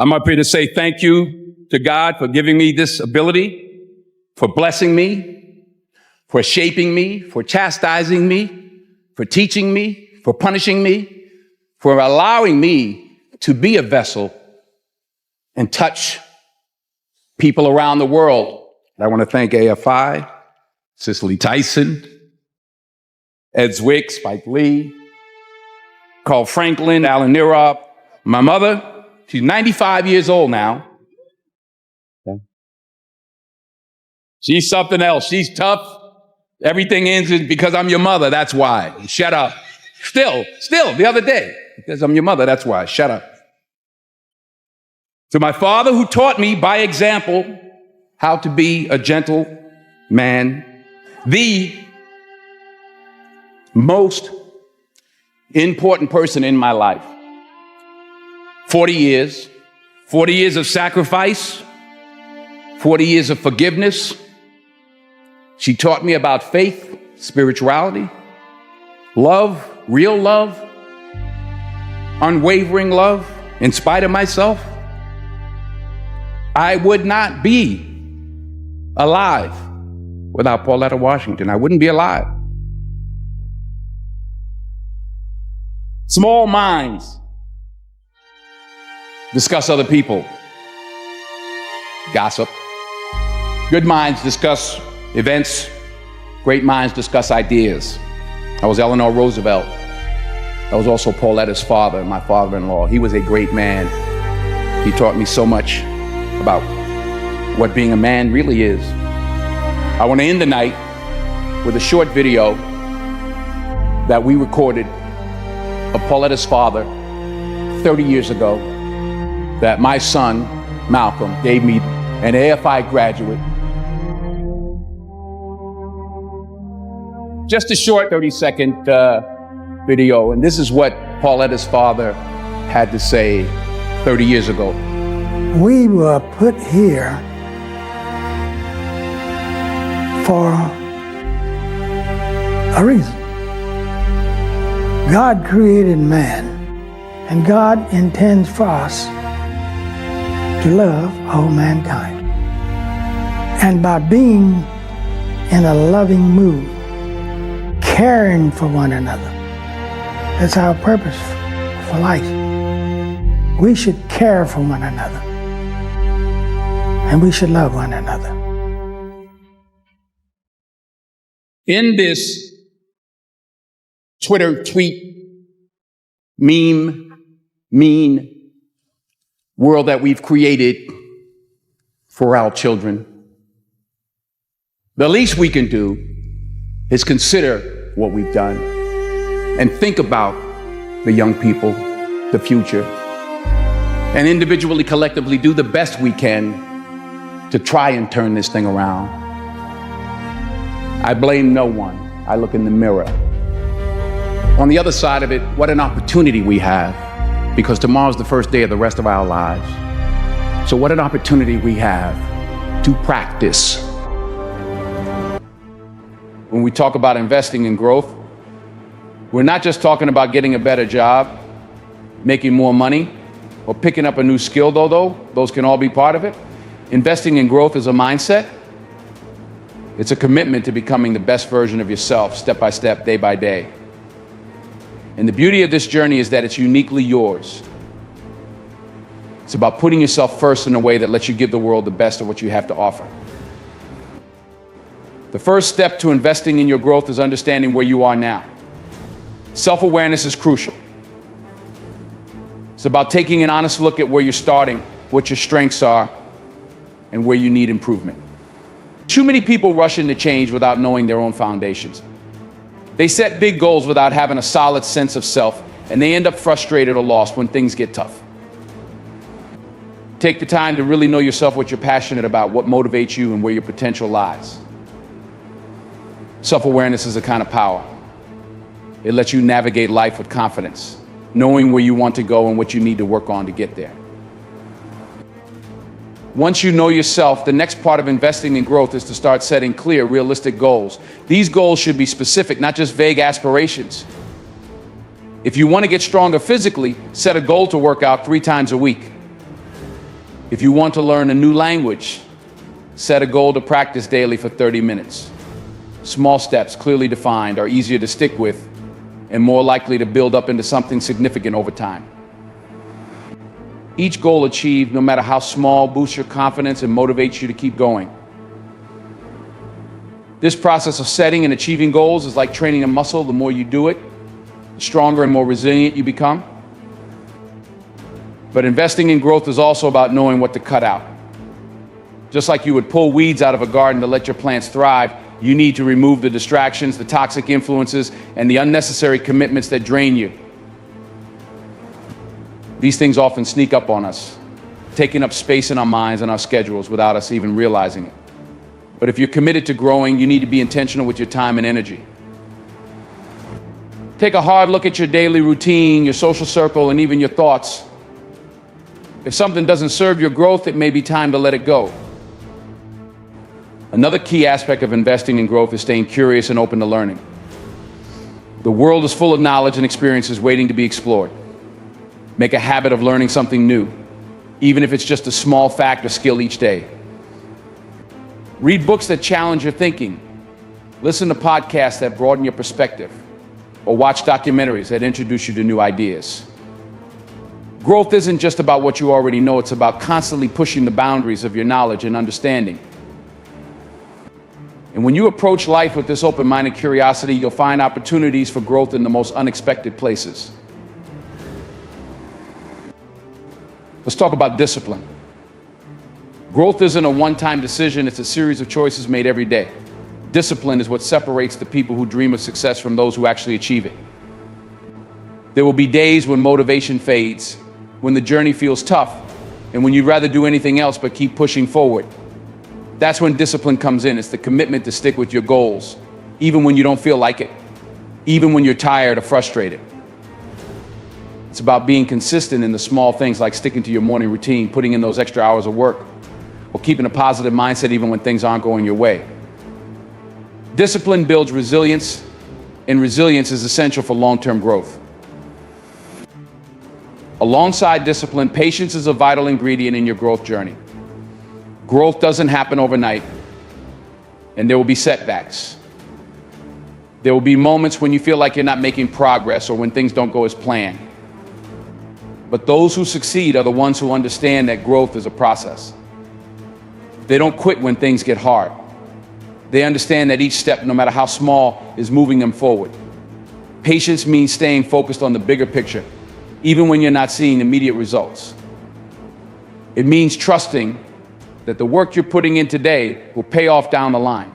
I'm up here to say thank you to God for giving me this ability, for blessing me, for shaping me, for chastising me, for teaching me, for punishing me, for allowing me to be a vessel and touch people around the world. I want to thank AFI, Cicely Tyson, Ed Zwick, Spike Lee, Carl Franklin, Alan Nirop, my mother. She's 95 years old now. Okay. She's something else. She's tough. Everything ends because I'm your mother. That's why. Shut up. Still, the other day, because I'm your mother. That's why. Shut up. To my father, who taught me by example how to be a gentle man, the most important person in my life. 40 years of sacrifice, 40 years of forgiveness. She taught me about faith, spirituality, love, real love, unwavering love, in spite of myself. I would not be alive without Pauletta Washington. I wouldn't be alive. Small minds discuss other people, gossip. Good minds discuss events. Great minds discuss ideas. I was Eleanor Roosevelt. I was also Pauletta's father, my father-in-law. He was a great man. He taught me so much about what being a man really is. I want to end the night with a short video that we recorded of Pauletta's father 30 years ago, that my son, Malcolm, gave me, an AFI graduate. Just a short 30-second video, and this is what Pauletta's father had to say 30 years ago. We were put here for a reason. God created man, and God intends for us to love all mankind. And by being in a loving mood, caring for one another, that's our purpose for life. We should care for one another, and we should love one another. In this Twitter tweet, meme, mean world that we've created for our children, the least we can do is consider what we've done and think about the young people, the future, and individually, collectively do the best we can to try and turn this thing around. I blame no one. I look in the mirror. On the other side of it, what an opportunity we have, because tomorrow's the first day of the rest of our lives. So what an opportunity we have to practice. When we talk about investing in growth, we're not just talking about getting a better job, making more money, or picking up a new skill, though those can all be part of it. Investing in growth is a mindset. It's a commitment to becoming the best version of yourself, step by step, day by day. And the beauty of this journey is that it's uniquely yours. It's about putting yourself first in a way that lets you give the world the best of what you have to offer. The first step to investing in your growth is understanding where you are now. Self-awareness is crucial. It's about taking an honest look at where you're starting, what your strengths are, and where you need improvement. Too many people rush into change without knowing their own foundations. They set big goals without having a solid sense of self, and they end up frustrated or lost when things get tough. Take the time to really know yourself, what you're passionate about, what motivates you, and where your potential lies. Self-awareness is a kind of power. It lets you navigate life with confidence, knowing where you want to go and what you need to work on to get there. Once you know yourself, the next part of investing in growth is to start setting clear, realistic goals. These goals should be specific, not just vague aspirations. If you want to get stronger physically, set a goal to work out 3 times a week. If you want to learn a new language, set a goal to practice daily for 30 minutes. Small steps, clearly defined, are easier to stick with and more likely to build up into something significant over time. Each goal achieved, no matter how small, boosts your confidence and motivates you to keep going. This process of setting and achieving goals is like training a muscle. The more you do it, the stronger and more resilient you become. But investing in growth is also about knowing what to cut out. Just like you would pull weeds out of a garden to let your plants thrive, you need to remove the distractions, the toxic influences, and the unnecessary commitments that drain you. These things often sneak up on us, taking up space in our minds and our schedules without us even realizing it. But if you're committed to growing, you need to be intentional with your time and energy. Take a hard look at your daily routine, your social circle, and even your thoughts. If something doesn't serve your growth, it may be time to let it go. Another key aspect of investing in growth is staying curious and open to learning. The world is full of knowledge and experiences waiting to be explored. Make a habit of learning something new, even if it's just a small fact or skill each day. Read books that challenge your thinking. Listen to podcasts that broaden your perspective, or watch documentaries that introduce you to new ideas. Growth isn't just about what you already know, it's about constantly pushing the boundaries of your knowledge and understanding. And when you approach life with this open-minded curiosity, you'll find opportunities for growth in the most unexpected places. Let's talk about discipline. Growth isn't a one-time decision, it's a series of choices made every day. Discipline is what separates the people who dream of success from those who actually achieve it. There will be days when motivation fades, when the journey feels tough, and when you'd rather do anything else but keep pushing forward. That's when discipline comes in. It's the commitment to stick with your goals, even when you don't feel like it, even when you're tired or frustrated. It's about being consistent in the small things like sticking to your morning routine, putting in those extra hours of work, or keeping a positive mindset even when things aren't going your way. Discipline builds resilience, and resilience is essential for long-term growth. Alongside discipline, patience is a vital ingredient in your growth journey. Growth doesn't happen overnight, and there will be setbacks. There will be moments when you feel like you're not making progress or when things don't go as planned. But those who succeed are the ones who understand that growth is a process. They don't quit when things get hard. They understand that each step, no matter how small, is moving them forward. Patience means staying focused on the bigger picture, even when you're not seeing immediate results. It means trusting that the work you're putting in today will pay off down the line.